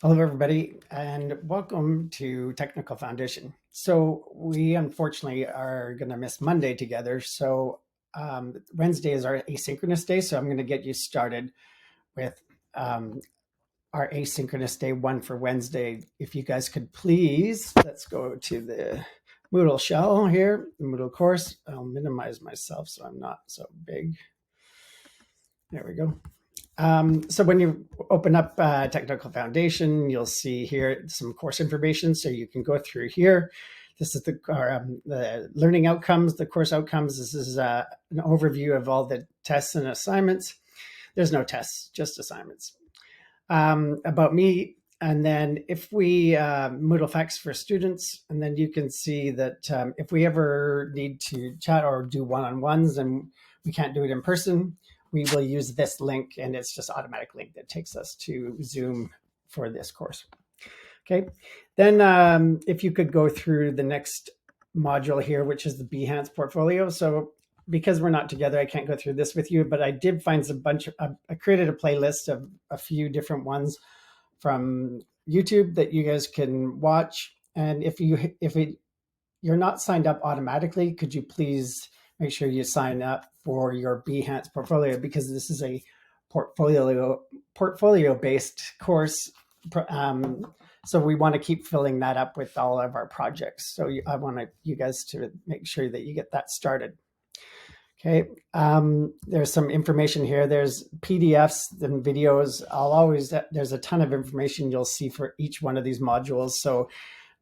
Hello, everybody, and welcome to Technical Foundation. So we unfortunately are going to miss Monday together. So Wednesday is our asynchronous day. So I'm going to get you started with um, our asynchronous day one for Wednesday. If you guys could please, let's go to the Moodle shell here, the Moodle course. I'll minimize myself so I'm not so big. There we go. So when you open up Technical Foundation, you'll see here some course information. So you can go through here. This is the learning outcomes, the course outcomes. This is an overview of all the tests and assignments. There's no tests, just assignments. About me, and then if we Moodle Facts for students, and then you can see that if we ever need to chat or do one-on-ones and we can't do it in person, we will use this link, and it's just automatic link that takes us to Zoom for this course. Okay, then if you could go through the next module here, which is the Behance portfolio. So because we're not together, I can't go through this with you, but I did find I created a playlist of a few different ones from YouTube that you guys can watch. And if you're not signed up automatically, could you please make sure you sign up for your Behance portfolio, because this is a portfolio based course. So we want to keep filling that up with all of our projects. So I want you guys to make sure that you get that started. Okay, there's some information here. There's PDFs and videos. There's a ton of information you'll see for each one of these modules, so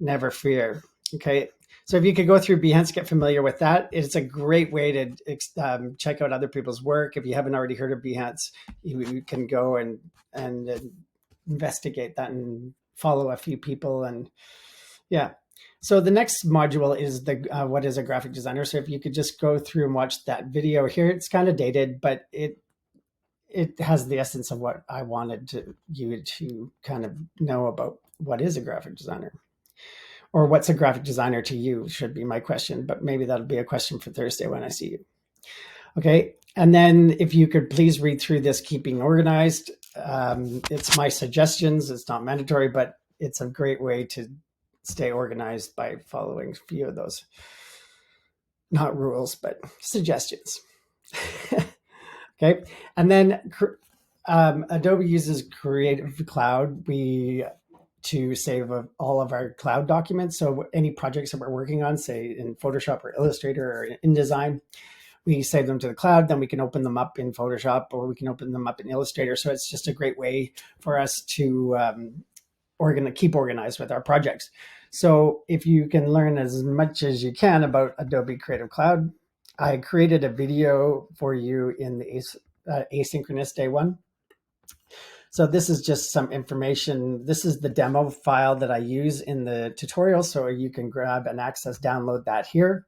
never fear. Okay, so if you could go through Behance, get familiar with that. It's a great way to check out other people's work. If you haven't already heard of Behance, you can go and investigate that and follow a few people, and yeah. So the next module is the what is a graphic designer. So if you could just go through and watch that video here, it's kind of dated, but it has the essence of what I wanted you to kind of know about what is a graphic designer, or what's a graphic designer to you should be my question, but maybe that'll be a question for Thursday when I see you. Okay, and then if you could please read through this keeping organized. It's my suggestions, it's not mandatory, but it's a great way to stay organized by following a few of those, not rules, but suggestions. Okay, and then Adobe uses Creative Cloud to save all of our cloud documents. So any projects that we're working on, say in Photoshop or Illustrator or InDesign, we save them to the cloud, then we can open them up in Photoshop or we can open them up in Illustrator. So it's just a great way for us to keep organized with our projects. So if you can learn as much as you can about Adobe Creative Cloud, I created a video for you in the asynchronous day one. So this is just some information. This is the demo file that I use in the tutorial, so you can grab and download that here.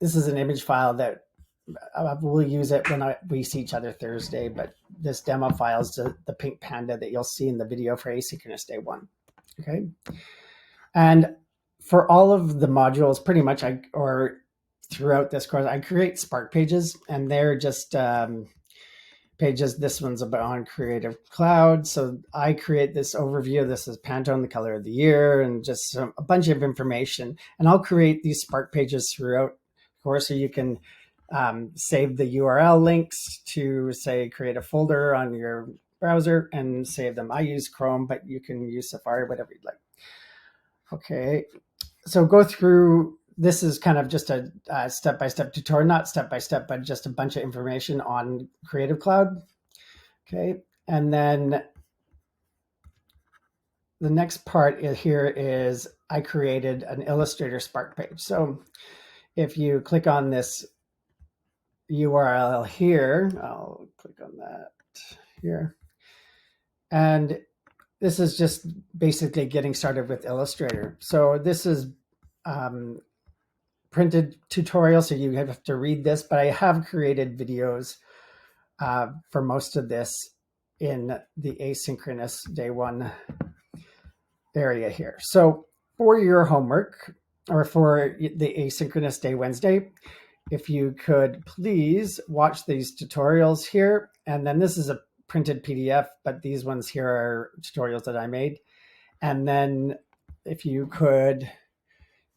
This is an image file that we'll use it when we see each other Thursday, but this demo file is the pink panda that you'll see in the video for asynchronous day one. Okay. And for all of the modules, pretty much, or throughout this course, I create Spark pages, and they're just pages. This one's about on Creative Cloud. So I create this overview. This is Pantone, the color of the year, and just a bunch of information. And I'll create these Spark pages throughout the course, so you can save the URL links to, say, create a folder on your browser and save them. I use Chrome, but you can use Safari, whatever you'd like. Okay, so go through. This is kind of just a step-by-step tutorial, not step-by-step, but just a bunch of information on Creative Cloud. Okay, and then the next part here is I created an Illustrator Spark page. So if you click on this URL here, I'll click on that here. And this is just basically getting started with Illustrator. So this is printed tutorial, so you have to read this, but I have created videos for most of this in the asynchronous day one area here. So for your homework, or for the asynchronous day Wednesday, if you could please watch these tutorials here. And then this is printed PDF, but these ones here are tutorials that I made. And then if you could,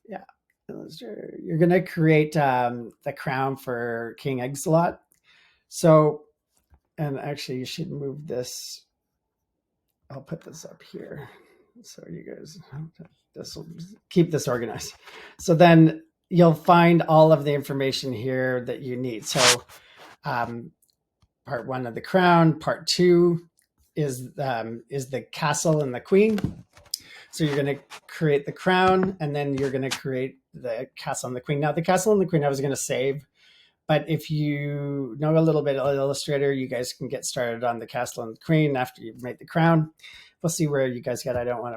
yeah, you're going to create the crown for King Eggslot. So, and actually you should move this. I'll put this up here. So you guys, this will keep this organized. So then you'll find all of the information here that you need. So part 1 of the crown, part 2 is the castle and the queen. So you're going to create the crown, and then you're going to create the castle and the queen. Now the castle and the queen I was going to save, but if you know a little bit of Illustrator, you guys can get started on the castle and the queen after you've made the crown. We'll see where you guys get. I don't want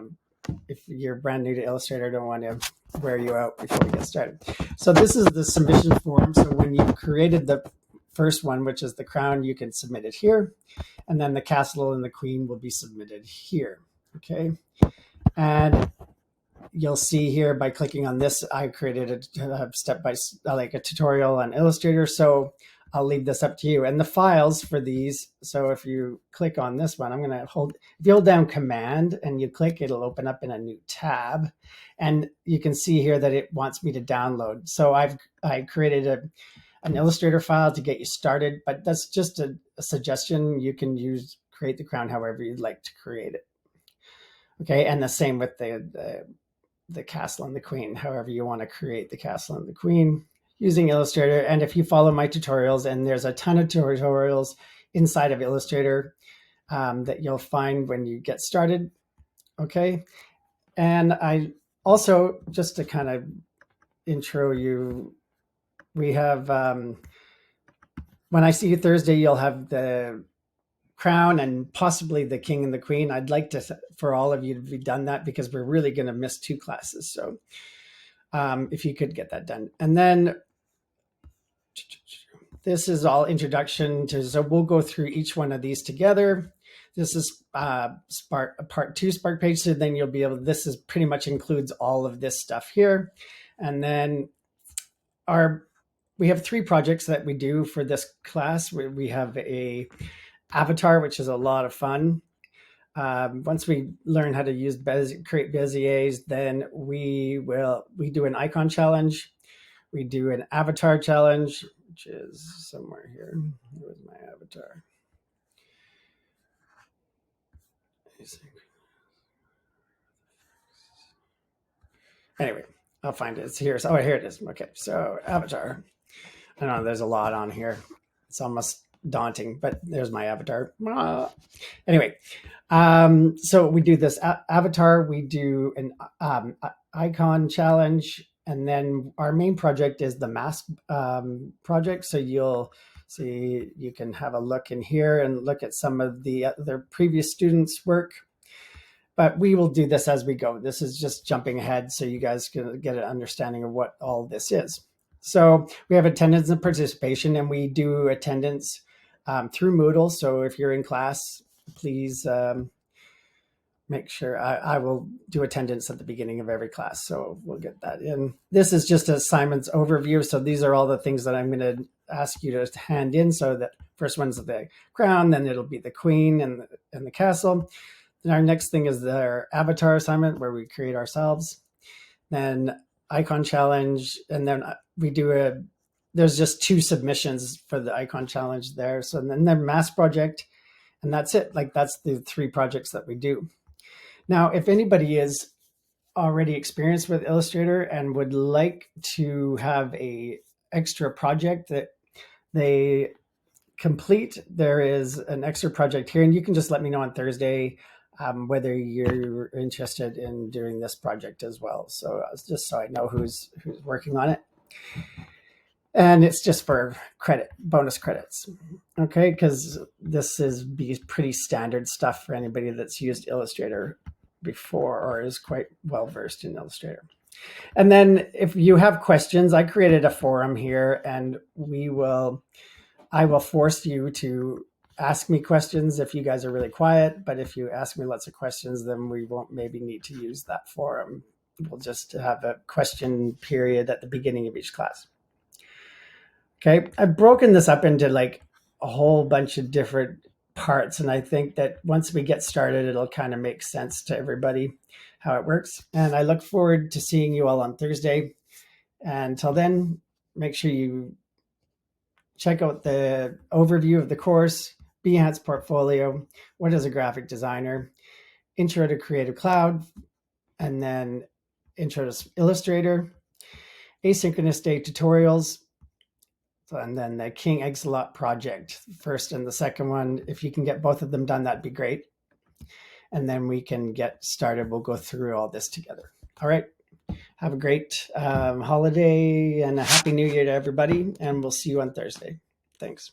to, if you're brand new to Illustrator, I don't want to wear you out before we get started. So this is the submission form. So when you created the first one, which is the crown, you can submit it here. And then the castle and the queen will be submitted here. Okay. And you'll see here by clicking on this, I created a step-by-step, like a tutorial on Illustrator. So I'll leave this up to you. And the files for these, so if you click on this one, I'm going to hold, if you hold down Command and you click, it'll open up in a new tab. And you can see here that it wants me to download. So I created an Illustrator file to get you started, but that's just a suggestion. You can create the crown however you'd like to create it. Okay, and the same with the castle and the queen, however you want to create the castle and the queen using Illustrator. And if you follow my tutorials, and there's a ton of tutorials inside of Illustrator that you'll find when you get started. Okay, and I also, just to kind of intro you, we have, when I see you Thursday, you'll have the crown and possibly the king and the queen. I'd like for all of you to be done that, because we're really going to miss 2 classes. So if you could get that done. And then this is all introduction to, so we'll go through each one of these together. This is part 2 Spark page. So then you'll be able, this is pretty much includes all of this stuff here. And then we have 3 projects that we do for this class. We have a avatar, which is a lot of fun. Once we learn how to use create Beziers, then we do an icon challenge. We do an avatar challenge, which is somewhere here. Where's my avatar? Anyway, I'll find it. It's here. Oh, here it is. Okay, so avatar. I know there's a lot on here. It's almost daunting, but there's my avatar. Anyway, so we do this avatar, we do an icon challenge, and then our main project is the mask project. So you'll see, you can have a look in here and look at some of the other previous students' work. But we will do this as we go. This is just jumping ahead so you guys can get an understanding of what all this is. So we have attendance and participation, and we do attendance through Moodle. So if you're in class, please make sure I will do attendance at the beginning of every class. So we'll get that in. This is just Simon's overview. So these are all the things that I'm going to ask you to hand in. So that first one's the crown, then it'll be the queen and the castle. Then our next thing is our avatar assignment, where we create ourselves. Then icon challenge, and then we do there's just 2 submissions for the icon challenge there. So then the mask project, and that's it. Like, that's the 3 projects that we do. Now, if anybody is already experienced with Illustrator and would like to have a extra project that they complete, there is an extra project here, and you can just let me know on Thursday whether you're interested in doing this project as well. So just so I know who's working on it. And it's just for bonus credits. Okay, because this is pretty standard stuff for anybody that's used Illustrator before or is quite well versed in Illustrator. And then if you have questions, I created a forum here, and I will force you to ask me questions if you guys are really quiet. But if you ask me lots of questions, then we won't maybe need to use that forum. We'll just have a question period at the beginning of each class. Okay, I've broken this up into like a whole bunch of different parts. And I think that once we get started, it'll kind of make sense to everybody how it works. And I look forward to seeing you all on Thursday. And until then, make sure you check out the overview of the course, Behance portfolio, what is a graphic designer, intro to Creative Cloud, and then intro to Illustrator, asynchronous day tutorials, and then the King Exolot project, first and the second one. If you can get both of them done, that'd be great. And then we can get started. We'll go through all this together. All right. Have a great holiday and a happy new year to everybody. And we'll see you on Thursday. Thanks.